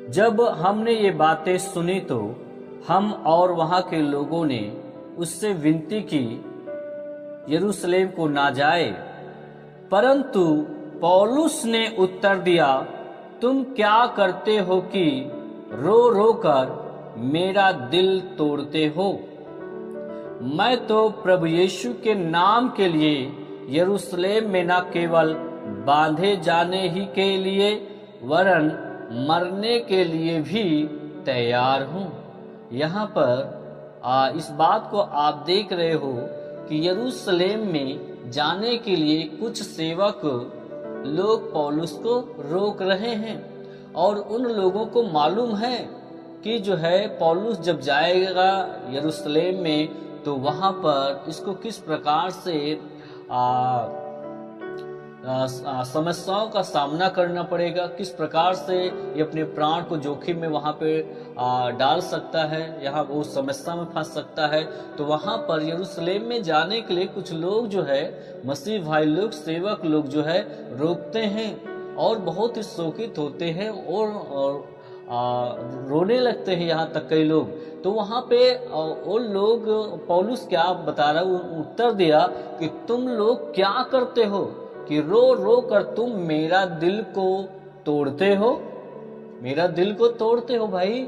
जब हमने ये बातें सुनी तो हम और वहां के लोगों ने उससे विनती की यरूशलेम को ना जाए। परंतु पौलुस ने उत्तर दिया, तुम क्या करते हो कि रो रो कर मेरा दिल तोड़ते हो। मैं तो प्रभु यीशु के नाम के लिए यरूशलेम में न केवल बांधे जाने ही के लिए वरन मरने के लिए भी तैयार हूँ। यहाँ पर इस बात को आप देख रहे हो कि यरूशलेम में जाने के लिए कुछ सेवक लोग पौलुस को रोक रहे हैं और उन लोगों को मालूम है कि जो है पौलुस जब जाएगा यरूशलेम में तो वहां पर इसको किस प्रकार से समस्याओं का सामना करना पड़ेगा, किस प्रकार से ये अपने प्राण को जोखिम में वहां पे डाल सकता है, यहाँ वो समस्या में फंस सकता है। तो वहां पर यरूशलेम में जाने के लिए कुछ लोग जो है मसीह भाई लोग सेवक लोग जो है रोकते हैं और बहुत ही शोकित होते हैं और रोने लगते हैं यहाँ तक कई लोग। तो वहां पे वो लोग पौलुस क्या बता रहा है, उत्तर दिया कि तुम लोग क्या करते हो कि रो रो कर तुम मेरा दिल को तोड़ते हो। मेरा दिल को तोड़ते हो भाई,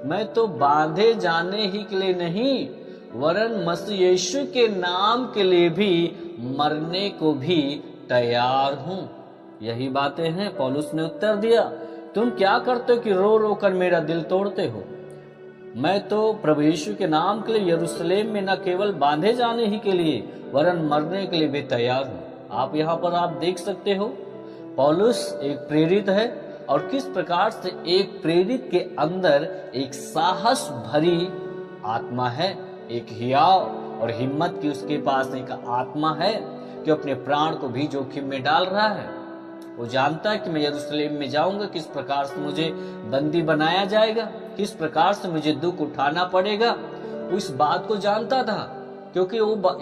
मैं तो बांधे जाने ही के लिए नहीं वरन मसीह यीशु के नाम के लिए भी मरने को भी तैयार हूं। यही बातें हैं। पौलुस ने उत्तर दिया, तुम क्या करते हो कि रो रो कर मेरा दिल तोड़ते हो। मैं तो प्रभु यीशु के नाम के लिए यरूशलेम में न केवल बांधे जाने ही के लिए वरन मरने के लिए भी तैयार हूं। आप यहाँ पर आप देख सकते हो पौलुस एक प्रेरित है और किस प्रकार से एक प्रेरित के अंदर एक साहस भरी आत्मा है, एक हियाव और हिम्मत की उसके पास एक आत्मा है कि अपने प्राण को भी जोखिम में डाल रहा है। वो जानता है कि मैं यरूशलेम में जाऊंगा, किस प्रकार से मुझे बंदी बनाया जाएगा, किस प्रकार से मुझे दुख उठाना पड़ेगा। वो इस बात को जानता था क्योंकि वो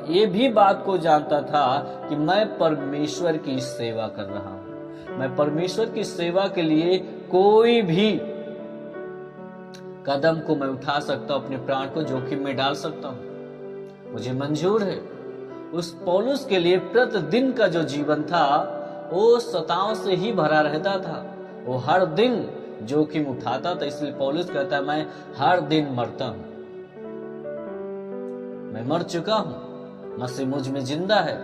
ये भी बात को जानता था कि मैं परमेश्वर की सेवा कर रहा हूं। मैं परमेश्वर की सेवा के लिए कोई भी कदम को मैं उठा सकता हूं, अपने प्राण को जोखिम में डाल सकता हूं, मुझे मंजूर है। उस पौलुस के लिए प्रतिदिन का जो जीवन था वो सताओं से ही भरा रहता था। वो हर दिन जोखिम उठाता था। इसलिए पौलुस कहता है मैं हर दिन मरता हूं, मैं मर चुका हूं, मसीह मुझ में जिंदा है।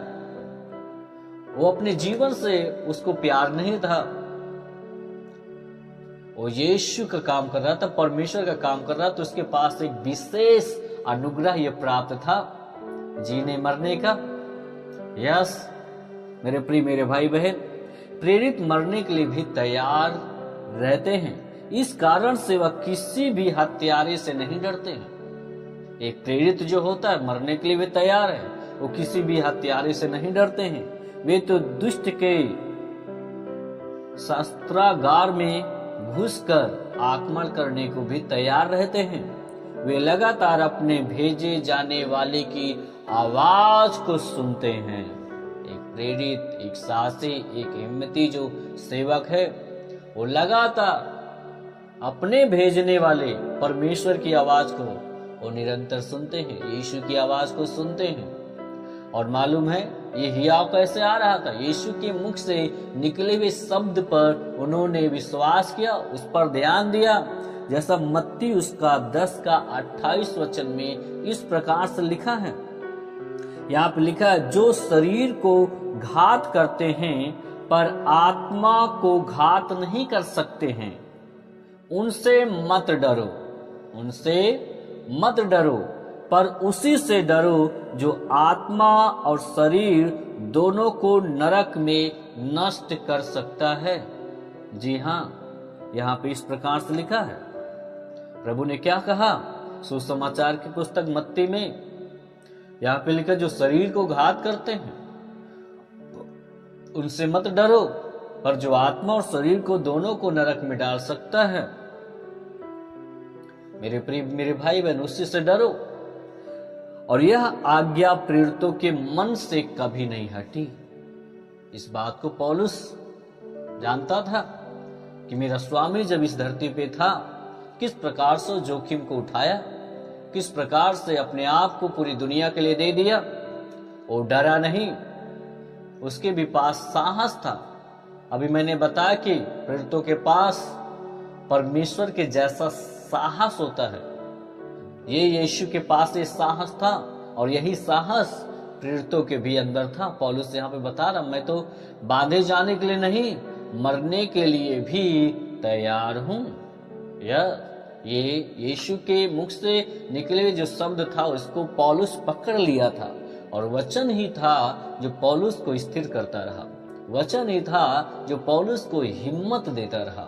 वो अपने जीवन से उसको प्यार नहीं था, वो यीशु का काम कर रहा था, परमेश्वर का काम कर रहा था। तो उसके पास एक विशेष अनुग्रह ये प्राप्त था जीने मरने का। यस मेरे प्रिय मेरे भाई बहन, प्रेरित मरने के लिए भी तैयार रहते हैं। इस कारण से वह किसी भी हत्यारे से नहीं डरते हैं। एक प्रेरित जो होता है मरने के लिए वे तैयार है, वो किसी भी हत्यारे से नहीं डरते हैं। वे तो दुष्ट के शस्त्रागार में घुसकर आक्रमण करने को भी तैयार रहते हैं। वे लगातार अपने भेजे जाने वाले की आवाज को सुनते हैं। एक प्रेरित, एक साहसी, एक हिम्मती जो सेवक है वो लगातार अपने भेजने वाले परमेश्वर की आवाज को वो निरंतर सुनते हैं, यीशु की आवाज को सुनते हैं। और मालूम है ये हियाव कैसे आ रहा था, यीशु के मुख से निकले हुए शब्द पर उन्होंने विश्वास किया, उस पर ध्यान दिया। जैसा मत्ती उसका 10 का 28 वचन में इस प्रकार से लिखा है। यहाँ पे लिखा है, जो शरीर को घात करते हैं पर आत्मा को घात नहीं कर सकते हैं, उनसे मत डरो, उनसे मत डरो, पर उसी से डरो जो आत्मा और शरीर दोनों को नरक में नष्ट कर सकता है। जी हाँ, यहाँ पे इस प्रकार से लिखा है। प्रभु ने क्या कहा सुसमाचार की पुस्तक मत्ती में, यहाँ पे लिखा जो शरीर को घात करते हैं उनसे मत डरो, पर जो आत्मा और शरीर को दोनों को नरक में डाल सकता है, मेरे प्रिय मेरे भाई बहन, उससे से डरो। और यह आज्ञा प्रेरितों के मन से कभी नहीं हटी। इस बात को पौलुस जानता था कि मेरा स्वामी जब इस धरती पे था किस प्रकार से जोखिम को उठाया, किस प्रकार से अपने आप को पूरी दुनिया के लिए दे दिया। वो डरा नहीं, उसके भी पास साहस था। अभी मैंने बताया कि प्रेरितों के पास परमेश्वर के जैसा साहस होता है। ये यीशु के पास ये साहस था और यही साहस प्रेरितों के भी अंदर था। पौलुस यहाँ पे बता रहा, मैं तो बांधे जाने के लिए नहीं, मरने के लिए भी तैयार हूं। ये यीशु के मुख से निकले हुए जो शब्द था उसको पौलुस पकड़ लिया था और वचन ही था जो पौलुस को स्थिर करता रहा, वचन ही था जो पौलुस को हिम्मत देता रहा।